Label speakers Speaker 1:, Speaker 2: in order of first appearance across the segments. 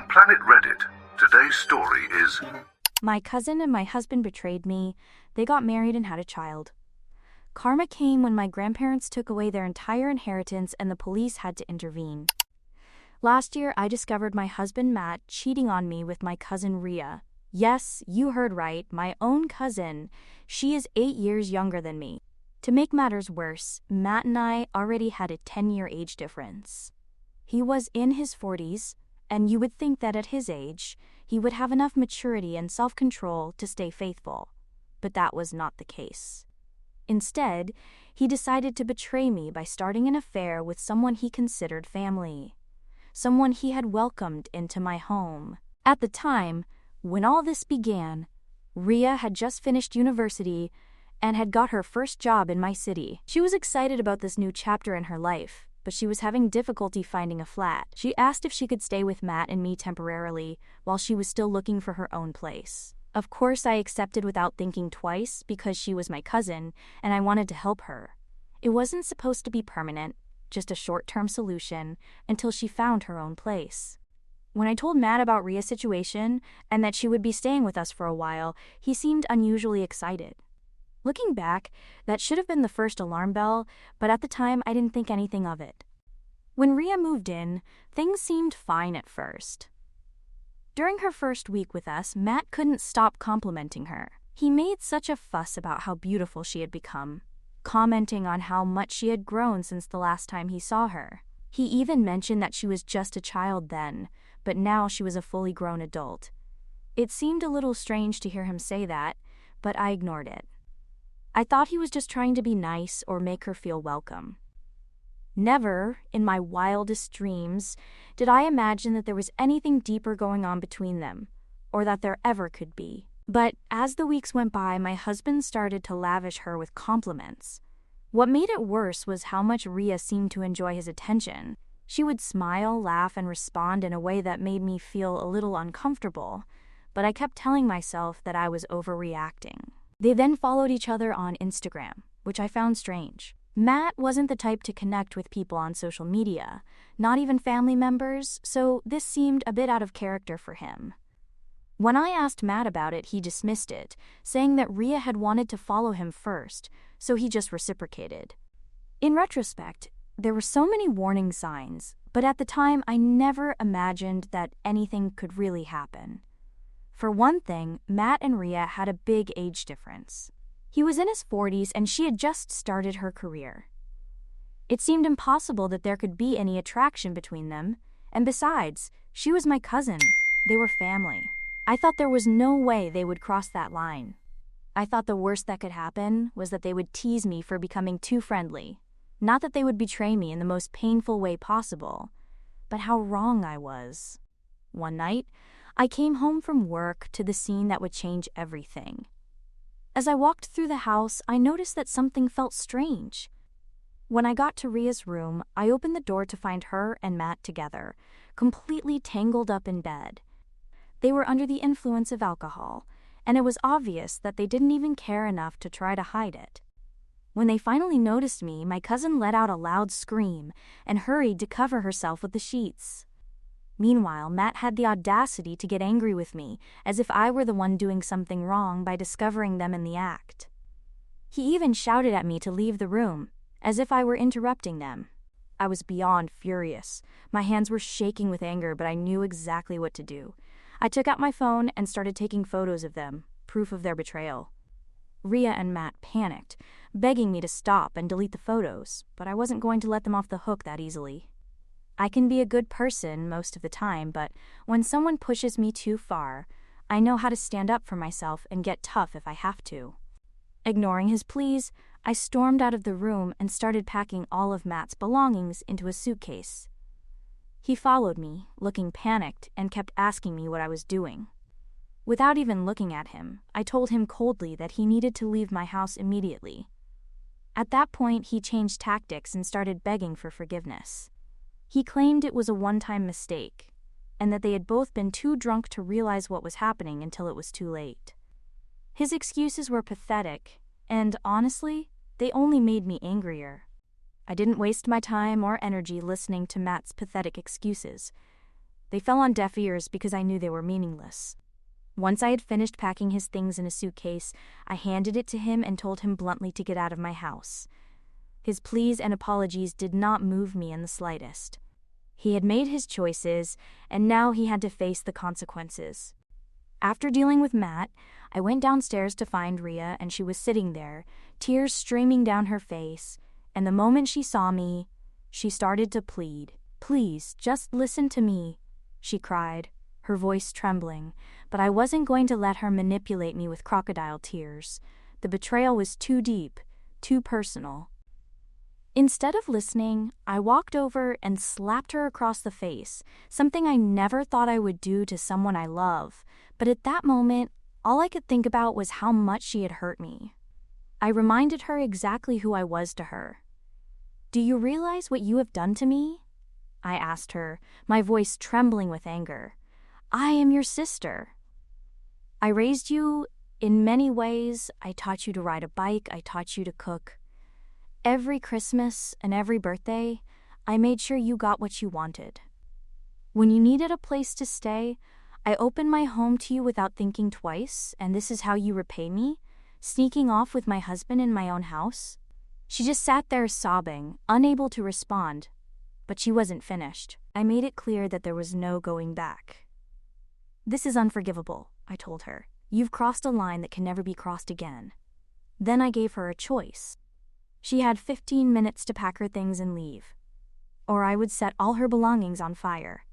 Speaker 1: Planet Reddit. Today's story is...
Speaker 2: My cousin and my husband betrayed me. They got married and had a child. Karma came when my grandparents took away their entire inheritance and the police had to intervene. Last year, I discovered my husband Matt cheating on me with my cousin Ria. Yes, you heard right, my own cousin. She is 8 years younger than me. To make matters worse, Matt and I already had a 10-year age difference. He was in his 40s, and you would think that at his age, he would have enough maturity and self-control to stay faithful. But that was not the case. Instead, he decided to betray me by starting an affair with someone he considered family. Someone he had welcomed into my home. At the time, when all this began, Ria had just finished university and had got her first job in my city. She was excited about this new chapter in her life, but she was having difficulty finding a flat. She asked if she could stay with Matt and me temporarily while she was still looking for her own place. Of course, I accepted without thinking twice because she was my cousin and I wanted to help her. It wasn't supposed to be permanent, just a short-term solution until she found her own place. When I told Matt about Ria's situation and that she would be staying with us for a while, he seemed unusually excited. Looking back, that should have been the first alarm bell, but at the time I didn't think anything of it. When Ria moved in, things seemed fine at first. During her first week with us, Matt couldn't stop complimenting her. He made such a fuss about how beautiful she had become, commenting on how much she had grown since the last time he saw her. He even mentioned that she was just a child then, but now she was a fully grown adult. It seemed a little strange to hear him say that, but I ignored it. I thought he was just trying to be nice or make her feel welcome. Never, in my wildest dreams, did I imagine that there was anything deeper going on between them, or that there ever could be. But as the weeks went by, my husband started to lavish her with compliments. What made it worse was how much Ria seemed to enjoy his attention. She would smile, laugh, and respond in a way that made me feel a little uncomfortable, but I kept telling myself that I was overreacting. They then followed each other on Instagram, which I found strange. Matt wasn't the type to connect with people on social media, not even family members, so this seemed a bit out of character for him. When I asked Matt about it, he dismissed it, saying that Ria had wanted to follow him first, so he just reciprocated. In retrospect, there were so many warning signs, but at the time I never imagined that anything could really happen. For one thing, Matt and Ria had a big age difference. He was in his 40s and she had just started her career. It seemed impossible that there could be any attraction between them, and besides, she was my cousin. They were family. I thought there was no way they would cross that line. I thought the worst that could happen was that they would tease me for becoming too friendly. Not that they would betray me in the most painful way possible, but how wrong I was. One night, I came home from work to the scene that would change everything. As I walked through the house, I noticed that something felt strange. When I got to Ria's room, I opened the door to find her and Matt together, completely tangled up in bed. They were under the influence of alcohol, and it was obvious that they didn't even care enough to try to hide it. When they finally noticed me, my cousin let out a loud scream and hurried to cover herself with the sheets. Meanwhile, Matt had the audacity to get angry with me, as if I were the one doing something wrong by discovering them in the act. He even shouted at me to leave the room, as if I were interrupting them. I was beyond furious. My hands were shaking with anger, but I knew exactly what to do. I took out my phone and started taking photos of them, proof of their betrayal. Ria and Matt panicked, begging me to stop and delete the photos, but I wasn't going to let them off the hook that easily. I can be a good person most of the time, but when someone pushes me too far, I know how to stand up for myself and get tough if I have to. Ignoring his pleas, I stormed out of the room and started packing all of Matt's belongings into a suitcase. He followed me, looking panicked, and kept asking me what I was doing. Without even looking at him, I told him coldly that he needed to leave my house immediately. At that point, he changed tactics and started begging for forgiveness. He claimed it was a one-time mistake, and that they had both been too drunk to realize what was happening until it was too late. His excuses were pathetic, and honestly, they only made me angrier. I didn't waste my time or energy listening to Matt's pathetic excuses. They fell on deaf ears because I knew they were meaningless. Once I had finished packing his things in a suitcase, I handed it to him and told him bluntly to get out of my house. His pleas and apologies did not move me in the slightest. He had made his choices, and now he had to face the consequences. After dealing with Matt, I went downstairs to find Rhea, and she was sitting there, tears streaming down her face, and the moment she saw me, she started to plead. "Please, just listen to me," she cried, her voice trembling, but I wasn't going to let her manipulate me with crocodile tears. The betrayal was too deep, too personal. Instead of listening, I walked over and slapped her across the face, something I never thought I would do to someone I love, but at that moment, all I could think about was how much she had hurt me. I reminded her exactly who I was to her. "Do you realize what you have done to me?" I asked her, my voice trembling with anger. "I am your sister. I raised you in many ways. I taught you to ride a bike. I taught you to cook. Every Christmas and every birthday, I made sure you got what you wanted. When you needed a place to stay, I opened my home to you without thinking twice, and this is how you repay me, sneaking off with my husband in my own house." She just sat there sobbing, unable to respond, but she wasn't finished. I made it clear that there was no going back. "This is unforgivable," I told her. "You've crossed a line that can never be crossed again." Then I gave her a choice. She had 15 minutes to pack her things and leave, or I would set all her belongings on fire.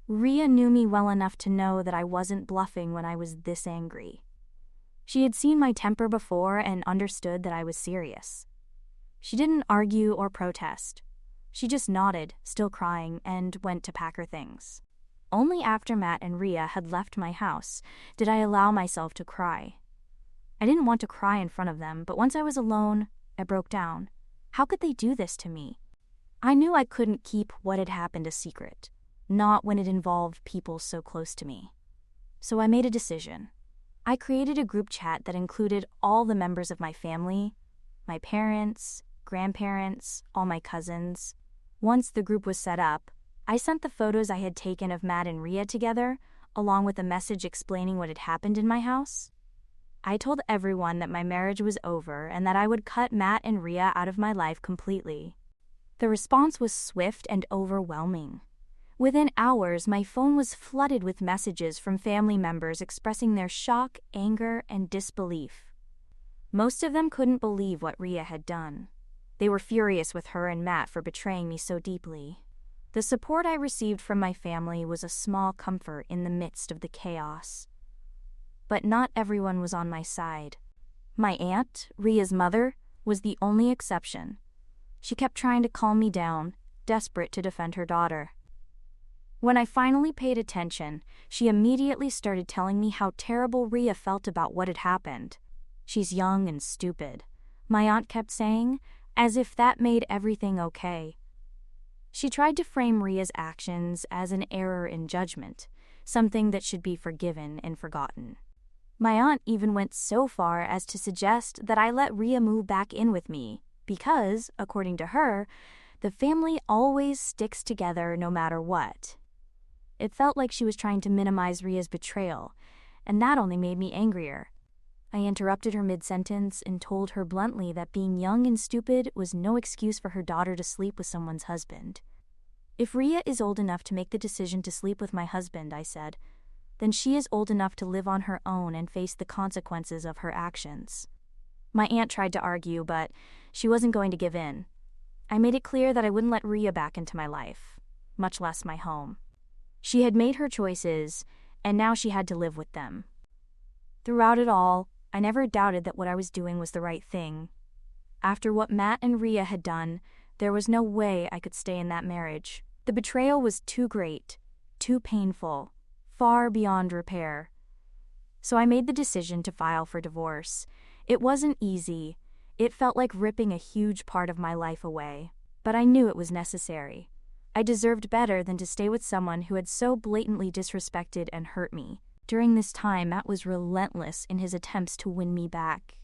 Speaker 2: Rhea knew me well enough to know that I wasn't bluffing when I was this angry. She had seen my temper before and understood that I was serious. She didn't argue or protest. She just nodded, still crying, and went to pack her things. Only after Matt and Rhea had left my house did I allow myself to cry. I didn't want to cry in front of them, but once I was alone, I broke down. How could they do this to me? I knew I couldn't keep what had happened a secret, not when it involved people so close to me. So I made a decision. I created a group chat that included all the members of my family, my parents, grandparents, all my cousins. Once the group was set up, I sent the photos I had taken of Matt and Rhea together, along with a message explaining what had happened in my house. I told everyone that my marriage was over and that I would cut Matt and Rhea out of my life completely. The response was swift and overwhelming. Within hours, my phone was flooded with messages from family members expressing their shock, anger, and disbelief. Most of them couldn't believe what Rhea had done. They were furious with her and Matt for betraying me so deeply. The support I received from my family was a small comfort in the midst of the chaos. But not everyone was on my side. My aunt, Rhea's mother, was the only exception. She kept trying to calm me down, desperate to defend her daughter. When I finally paid attention, she immediately started telling me how terrible Rhea felt about what had happened. "She's young and stupid," my aunt kept saying, as if that made everything okay. She tried to frame Rhea's actions as an error in judgment, something that should be forgiven and forgotten. My aunt even went so far as to suggest that I let Rhea move back in with me because, according to her, the family always sticks together no matter what. It felt like she was trying to minimize Rhea's betrayal, and that only made me angrier. I interrupted her mid-sentence and told her bluntly that being young and stupid was no excuse for her daughter to sleep with someone's husband. "If Rhea is old enough to make the decision to sleep with my husband," I said, "then she is old enough to live on her own and face the consequences of her actions." My aunt tried to argue, but she wasn't going to give in. I made it clear that I wouldn't let Rhea back into my life, much less my home. She had made her choices, and now she had to live with them. Throughout it all, I never doubted that what I was doing was the right thing. After what Matt and Rhea had done, there was no way I could stay in that marriage. The betrayal was too great, too painful, far beyond repair. So I made the decision to file for divorce. It wasn't easy. It felt like ripping a huge part of my life away. But I knew it was necessary. I deserved better than to stay with someone who had so blatantly disrespected and hurt me. During this time, Matt was relentless in his attempts to win me back.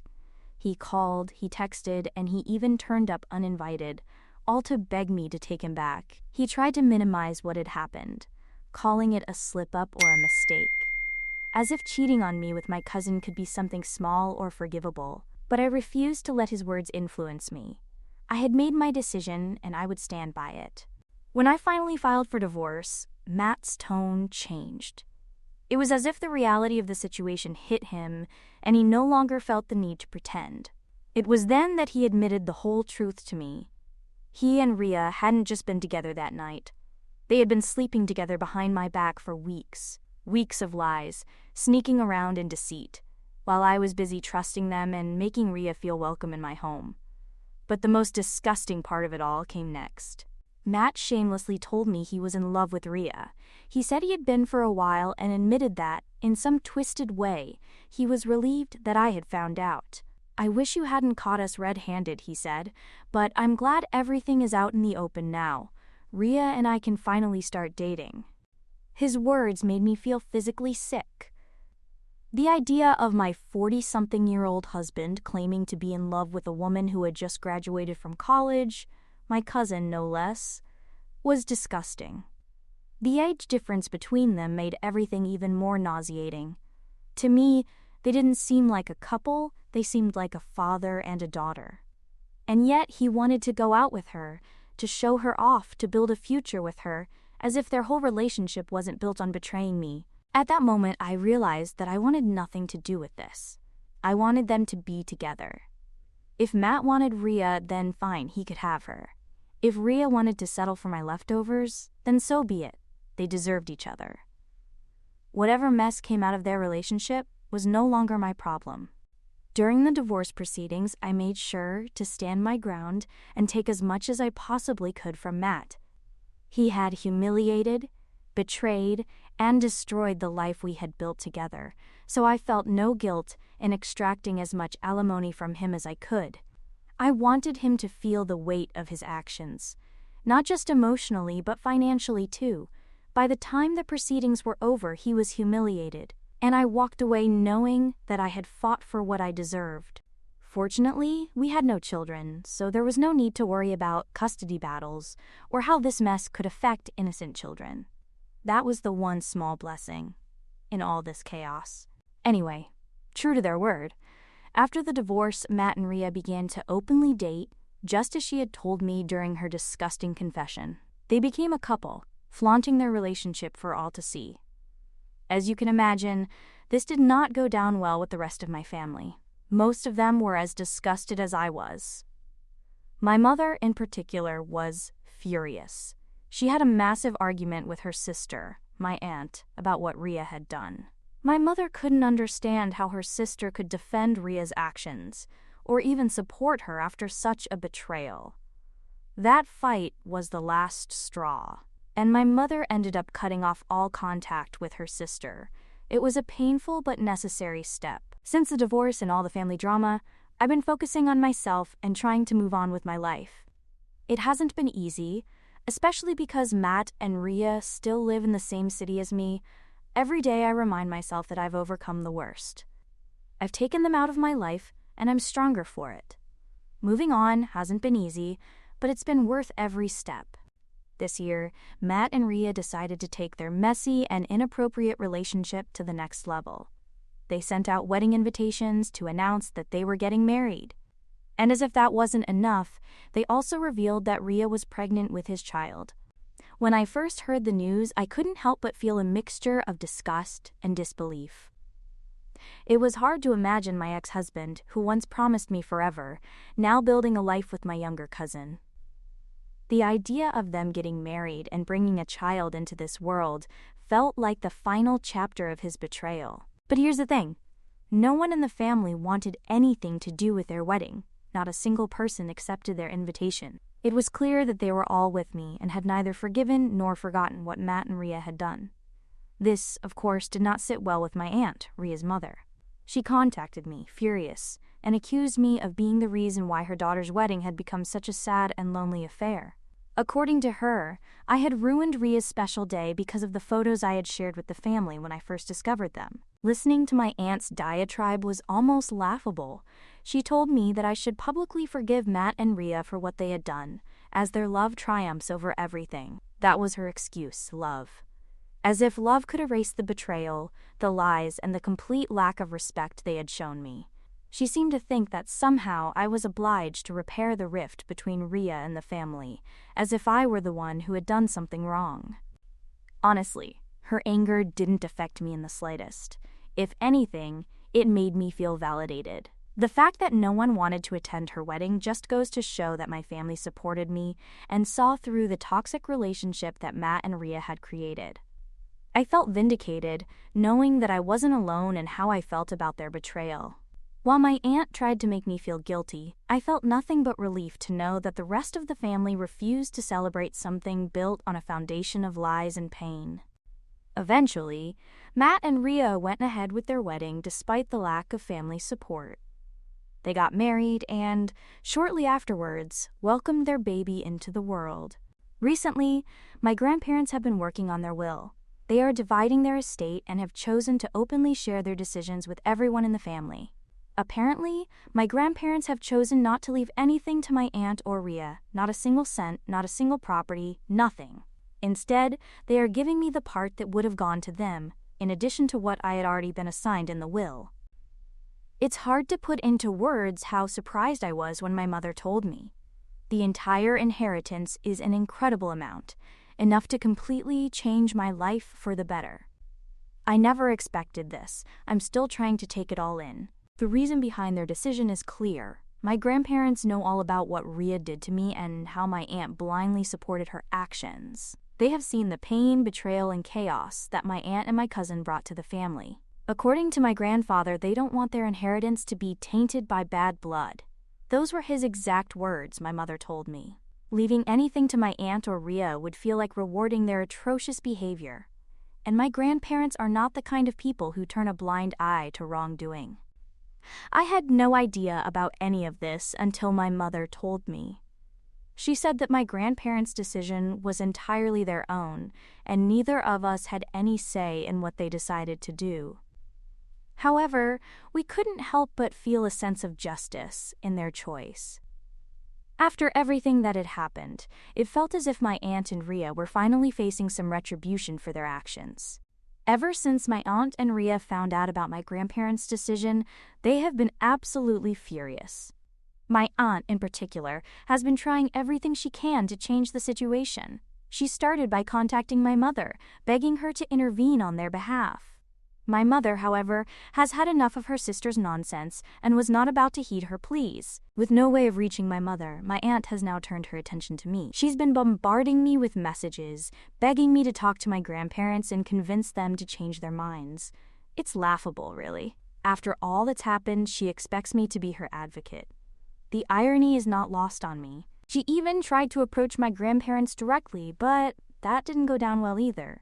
Speaker 2: He called, he texted, and he even turned up uninvited, all to beg me to take him back. He tried to minimize what had happened, calling it a slip-up or a mistake. As if cheating on me with my cousin could be something small or forgivable. But I refused to let his words influence me. I had made my decision, and I would stand by it. When I finally filed for divorce, Matt's tone changed. It was as if the reality of the situation hit him, and he no longer felt the need to pretend. It was then that he admitted the whole truth to me. He and Rhea hadn't just been together that night. They had been sleeping together behind my back for weeks. Weeks of lies, sneaking around in deceit, while I was busy trusting them and making Rhea feel welcome in my home. But the most disgusting part of it all came next. Matt shamelessly told me he was in love with Rhea. He said he had been for a while and admitted that, in some twisted way, he was relieved that I had found out. "I wish you hadn't caught us red-handed," he said, "but I'm glad everything is out in the open now. Rhea and I can finally start dating." His words made me feel physically sick. The idea of my 40-something-year-old husband claiming to be in love with a woman who had just graduated from college, my cousin no less, was disgusting. The age difference between them made everything even more nauseating. To me, they didn't seem like a couple, they seemed like a father and a daughter. And yet he wanted to go out with her, to show her off, to build a future with her, as if their whole relationship wasn't built on betraying me. At that moment, I realized that I wanted nothing to do with this. I wanted them to be together. If Matt wanted Rhea, then fine, he could have her. If Rhea wanted to settle for my leftovers, then so be it. They deserved each other. Whatever mess came out of their relationship was no longer my problem. During the divorce proceedings, I made sure to stand my ground and take as much as I possibly could from Matt. He had humiliated, betrayed, and destroyed the life we had built together, so I felt no guilt in extracting as much alimony from him as I could. I wanted him to feel the weight of his actions, not just emotionally but financially too. By the time the proceedings were over, he was humiliated, and I walked away knowing that I had fought for what I deserved. Fortunately, we had no children, so there was no need to worry about custody battles or how this mess could affect innocent children. That was the one small blessing in all this chaos. Anyway, true to their word, after the divorce, Matt and Rhea began to openly date, just as she had told me during her disgusting confession. They became a couple, flaunting their relationship for all to see. As you can imagine, this did not go down well with the rest of my family. Most of them were as disgusted as I was. My mother, in particular, was furious. She had a massive argument with her sister, my aunt, about what Rhea had done. My mother couldn't understand how her sister could defend Rhea's actions, or even support her after such a betrayal. That fight was the last straw, and my mother ended up cutting off all contact with her sister. It was a painful but necessary step. Since the divorce and all the family drama, I've been focusing on myself and trying to move on with my life. It hasn't been easy, especially because Matt and Rhea still live in the same city as me. Every day I remind myself that I've overcome the worst. I've taken them out of my life, and I'm stronger for it. Moving on hasn't been easy, but it's been worth every step. This year, Matt and Rhea decided to take their messy and inappropriate relationship to the next level. They sent out wedding invitations to announce that they were getting married. And as if that wasn't enough, they also revealed that Rhea was pregnant with his child. When I first heard the news, I couldn't help but feel a mixture of disgust and disbelief. It was hard to imagine my ex-husband, who once promised me forever, now building a life with my younger cousin. The idea of them getting married and bringing a child into this world felt like the final chapter of his betrayal. But here's the thing. No one in the family wanted anything to do with their wedding. Not a single person accepted their invitation. It was clear that they were all with me and had neither forgiven nor forgotten what Matt and Rhea had done. This, of course, did not sit well with my aunt, Rhea's mother. She contacted me, furious, and accused me of being the reason why her daughter's wedding had become such a sad and lonely affair. According to her, I had ruined Rhea's special day because of the photos I had shared with the family when I first discovered them. Listening to my aunt's diatribe was almost laughable. She told me that I should publicly forgive Matt and Rhea for what they had done, as their love triumphs over everything. That was her excuse, love. as if love could erase the betrayal, the lies, and the complete lack of respect they had shown me. She seemed to think that somehow I was obliged to repair the rift between Ria and the family, as if I were the one who had done something wrong. Honestly, her anger didn't affect me in the slightest. If anything, it made me feel validated. The fact that no one wanted to attend her wedding just goes to show that my family supported me and saw through the toxic relationship that Matt and Ria had created. I felt vindicated, knowing that I wasn't alone in how I felt about their betrayal. While my aunt tried to make me feel guilty, I felt nothing but relief to know that the rest of the family refused to celebrate something built on a foundation of lies and pain. Eventually, Matt and Ria went ahead with their wedding despite the lack of family support. They got married and, shortly afterwards, welcomed their baby into the world. Recently, my grandparents have been working on their will. They are dividing their estate and have chosen to openly share their decisions with everyone in the family. Apparently, my grandparents have chosen not to leave anything to my aunt or Ria, not a single cent, not a single property, nothing. Instead, they are giving me the part that would have gone to them, in addition to what I had already been assigned in the will. It's hard to put into words how surprised I was when my mother told me. The entire inheritance is an incredible amount, enough to completely change my life for the better. I never expected this. I'm still trying to take it all in. The reason behind their decision is clear. My grandparents know all about what Ria did to me and how my aunt blindly supported her actions. They have seen the pain, betrayal, and chaos that my aunt and my cousin brought to the family. According to my grandfather, they don't want their inheritance to be tainted by bad blood. Those were his exact words, my mother told me. Leaving anything to my aunt or Ria would feel like rewarding their atrocious behavior. And my grandparents are not the kind of people who turn a blind eye to wrongdoing. I had no idea about any of this until my mother told me. She said that my grandparents' decision was entirely their own, and neither of us had any say in what they decided to do. However, we couldn't help but feel a sense of justice in their choice. After everything that had happened, it felt as if my aunt and Ria were finally facing some retribution for their actions. Ever since my aunt and Ria found out about my grandparents' decision, they have been absolutely furious. My aunt, in particular, has been trying everything she can to change the situation. She started by contacting my mother, begging her to intervene on their behalf. My mother, however, has had enough of her sister's nonsense and was not about to heed her pleas. With no way of reaching my mother, my aunt has now turned her attention to me. She's been bombarding me with messages, begging me to talk to my grandparents and convince them to change their minds. It's laughable, really. After all that's happened, she expects me to be her advocate. The irony is not lost on me. She even tried to approach my grandparents directly, but that didn't go down well either.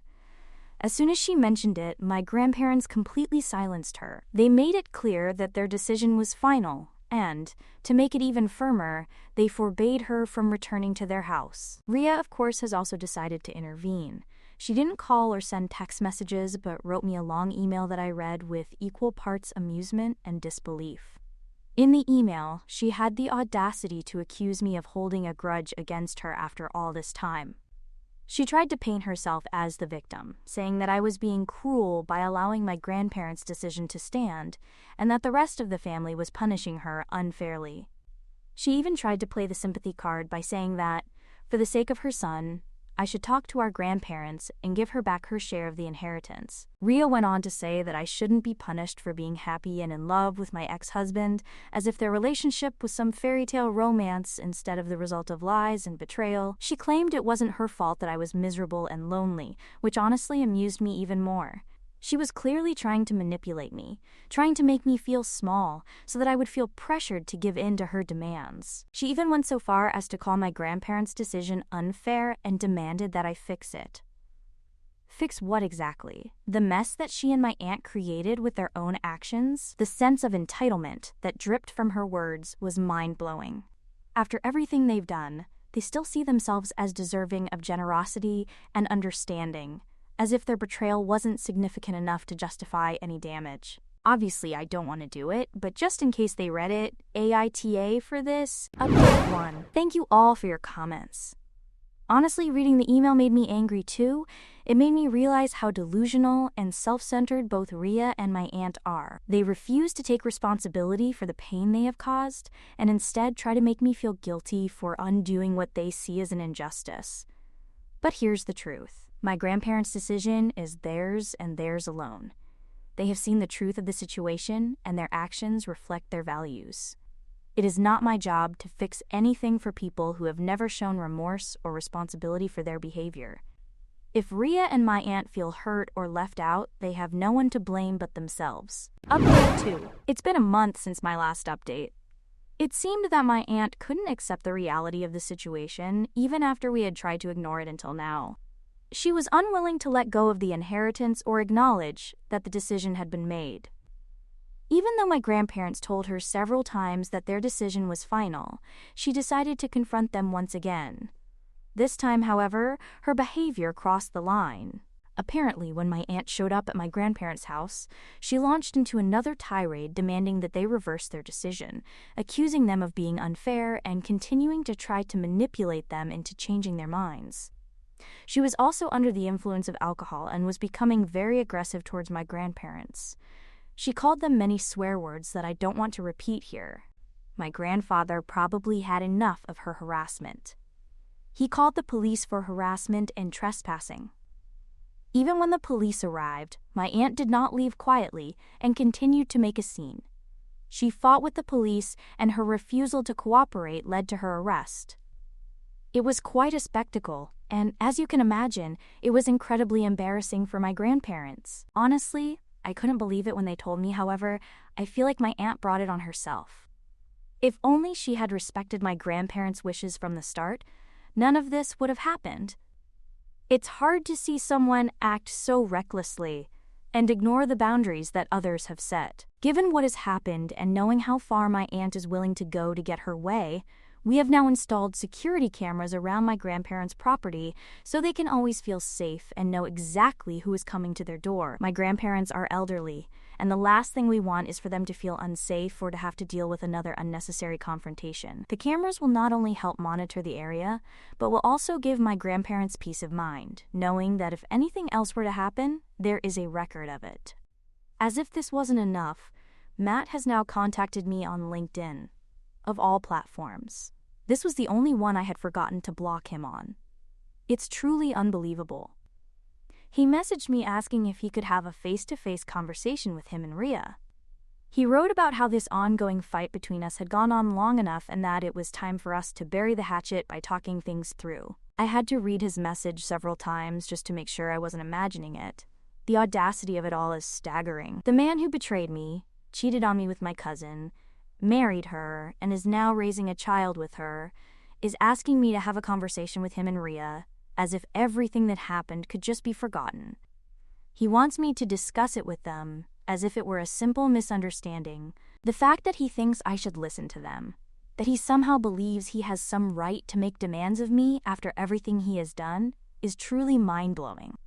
Speaker 2: As soon as she mentioned it, my grandparents completely silenced her. They made it clear that their decision was final, and, to make it even firmer, they forbade her from returning to their house. Ria, of course, has also decided to intervene. She didn't call or send text messages, but wrote me a long email that I read with equal parts amusement and disbelief. In the email, she had the audacity to accuse me of holding a grudge against her after all this time. She tried to paint herself as the victim, saying that I was being cruel by allowing my grandparents' decision to stand, and that the rest of the family was punishing her unfairly. She even tried to play the sympathy card by saying that, for the sake of her son, I should talk to our grandparents and give her back her share of the inheritance. Ria went on to say that I shouldn't be punished for being happy and in love with my ex-husband, as if their relationship was some fairy tale romance instead of the result of lies and betrayal. She claimed it wasn't her fault that I was miserable and lonely, which honestly amused me even more. She was clearly trying to manipulate me, trying to make me feel small so that I would feel pressured to give in to her demands. She even went so far as to call my grandparents' decision unfair and demanded that I fix it. Fix what exactly? The mess that she and my aunt created with their own actions? The sense of entitlement that dripped from her words was mind-blowing. After everything they've done, they still see themselves as deserving of generosity and understanding, as if their betrayal wasn't significant enough to justify any damage. Obviously, I don't want to do it, but just in case they read it, AITA for this, update 1. Thank you all for your comments. Honestly, reading the email made me angry too. It made me realize how delusional and self-centered both Ria and my aunt are. They refuse to take responsibility for the pain they have caused, and instead try to make me feel guilty for undoing what they see as an injustice. But here's the truth. My grandparents' decision is theirs and theirs alone. They have seen the truth of the situation, and their actions reflect their values. It is not my job to fix anything for people who have never shown remorse or responsibility for their behavior. If Ria and my aunt feel hurt or left out, they have no one to blame but themselves. Update 2. It's been a month since my last update. It seemed that my aunt couldn't accept the reality of the situation, even after we had tried to ignore it until now. She was unwilling to let go of the inheritance or acknowledge that the decision had been made. Even though my grandparents told her several times that their decision was final, she decided to confront them once again. This time, however, her behavior crossed the line. Apparently, when my aunt showed up at my grandparents' house, she launched into another tirade demanding that they reverse their decision, accusing them of being unfair and continuing to try to manipulate them into changing their minds. She was also under the influence of alcohol and was becoming very aggressive towards my grandparents. She called them many swear words that I don't want to repeat here. My grandfather probably had enough of her harassment. He called the police for harassment and trespassing. Even when the police arrived, my aunt did not leave quietly and continued to make a scene. She fought with the police, and her refusal to cooperate led to her arrest. It was quite a spectacle, and as you can imagine, it was incredibly embarrassing for my grandparents. Honestly, I couldn't believe it when they told me. However, I feel like my aunt brought it on herself. If only she had respected my grandparents' wishes from the start, none of this would have happened. It's hard to see someone act so recklessly and ignore the boundaries that others have set. Given what has happened and knowing how far my aunt is willing to go to get her way, we have now installed security cameras around my grandparents' property so they can always feel safe and know exactly who is coming to their door. My grandparents are elderly, and the last thing we want is for them to feel unsafe or to have to deal with another unnecessary confrontation. The cameras will not only help monitor the area, but will also give my grandparents peace of mind, knowing that if anything else were to happen, there is a record of it. As if this wasn't enough, Matt has now contacted me on LinkedIn, of all platforms. This was the only one I had forgotten to block him on. It's truly unbelievable. He messaged me asking if he could have a face-to-face conversation with him and Ria. He wrote about how this ongoing fight between us had gone on long enough and that it was time for us to bury the hatchet by talking things through. I had to read his message several times just to make sure I wasn't imagining it. The audacity of it all is staggering. The man who betrayed me, cheated on me with my cousin, married her, and is now raising a child with her, is asking me to have a conversation with him and Ria, as if everything that happened could just be forgotten. He wants me to discuss it with them, as if it were a simple misunderstanding. The fact that he thinks I should listen to them, that he somehow believes he has some right to make demands of me after everything he has done, is truly mind-blowing.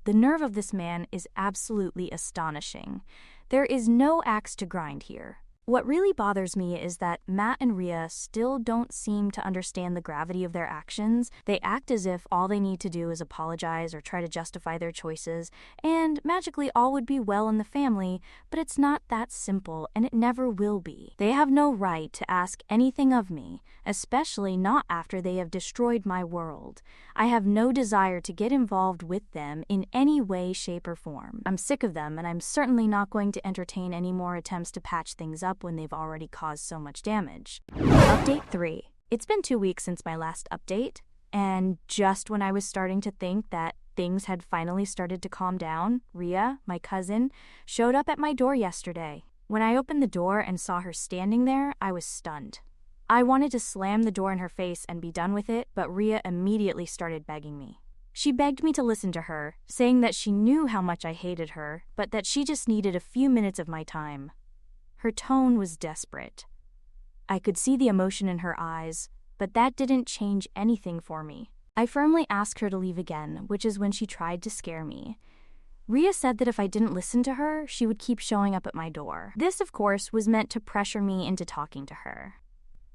Speaker 2: The nerve of this man is absolutely astonishing. There is no axe to grind here. What really bothers me is that Matt and Ria still don't seem to understand the gravity of their actions. They act as if all they need to do is apologize or try to justify their choices, and magically all would be well in the family, but it's not that simple, and it never will be. They have no right to ask anything of me, especially not after they have destroyed my world. I have no desire to get involved with them in any way, shape, or form. I'm sick of them, and I'm certainly not going to entertain any more attempts to patch things up when they've already caused so much damage. Update 3. It's been 2 weeks since my last update, and just when I was starting to think that things had finally started to calm down, Ria, my cousin, showed up at my door yesterday. When I opened the door and saw her standing there, I was stunned. I wanted to slam the door in her face and be done with it, but Ria immediately started begging me. She begged me to listen to her, saying that she knew how much I hated her, but that she just needed a few minutes of my time. Her tone was desperate. I could see the emotion in her eyes, but that didn't change anything for me. I firmly asked her to leave again, which is when she tried to scare me. Ria said that if I didn't listen to her, she would keep showing up at my door. This, of course, was meant to pressure me into talking to her.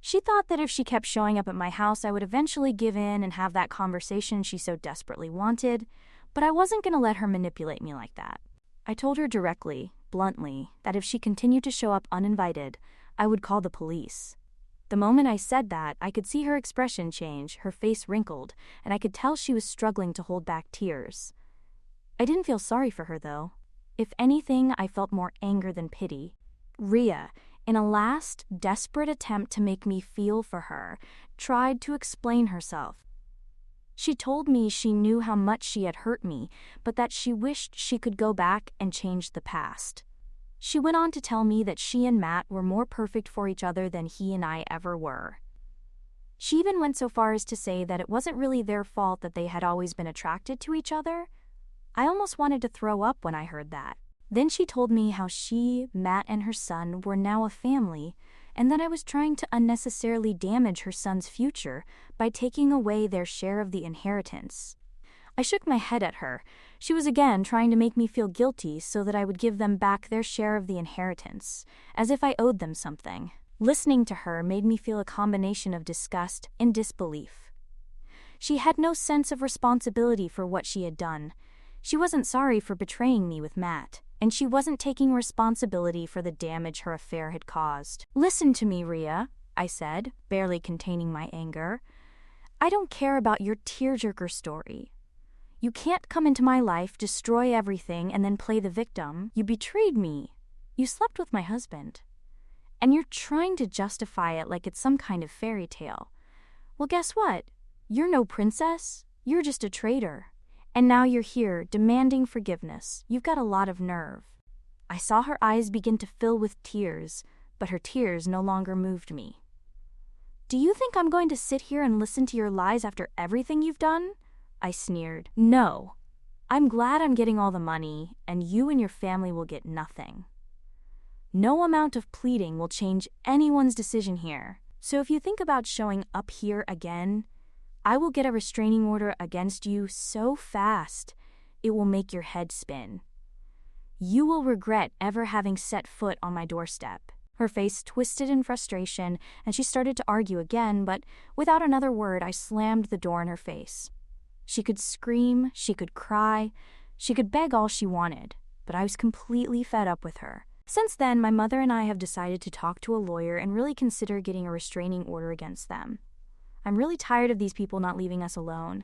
Speaker 2: She thought that if she kept showing up at my house, I would eventually give in and have that conversation she so desperately wanted, but I wasn't going to let her manipulate me like that. I told her directly, bluntly, that if she continued to show up uninvited, I would call the police. The moment I said that, I could see her expression change, her face wrinkled, and I could tell she was struggling to hold back tears. I didn't feel sorry for her, though. If anything, I felt more anger than pity. Ria, in a last, desperate attempt to make me feel for her, tried to explain herself. She told me she knew how much she had hurt me, but that she wished she could go back and change the past. She went on to tell me that she and Matt were more perfect for each other than he and I ever were. She even went so far as to say that it wasn't really their fault that they had always been attracted to each other. I almost wanted to throw up when I heard that. Then she told me how she, Matt, and her son were now a family, and that I was trying to unnecessarily damage her son's future by taking away their share of the inheritance. I shook my head at her. She was again trying to make me feel guilty so that I would give them back their share of the inheritance, as if I owed them something. Listening to her made me feel a combination of disgust and disbelief. She had no sense of responsibility for what she had done. She wasn't sorry for betraying me with Matt, and she wasn't taking responsibility for the damage her affair had caused. "Listen to me, Ria," I said, barely containing my anger. "I don't care about your tearjerker story. You can't come into my life, destroy everything, and then play the victim. You betrayed me. You slept with my husband. And you're trying to justify it like it's some kind of fairy tale. Well, guess what? You're no princess. You're just a traitor. And now you're here, demanding forgiveness. You've got a lot of nerve." I saw her eyes begin to fill with tears, but her tears no longer moved me. "Do you think I'm going to sit here and listen to your lies after everything you've done?" I sneered. "No. I'm glad I'm getting all the money, and you and your family will get nothing. No amount of pleading will change anyone's decision here. So if you think about showing up here again, I will get a restraining order against you so fast it will make your head spin. You will regret ever having set foot on my doorstep." Her face twisted in frustration, and she started to argue again, but without another word, I slammed the door in her face. She could scream, she could cry, she could beg all she wanted, but I was completely fed up with her. Since then, my mother and I have decided to talk to a lawyer and really consider getting a restraining order against them. I'm really tired of these people not leaving us alone.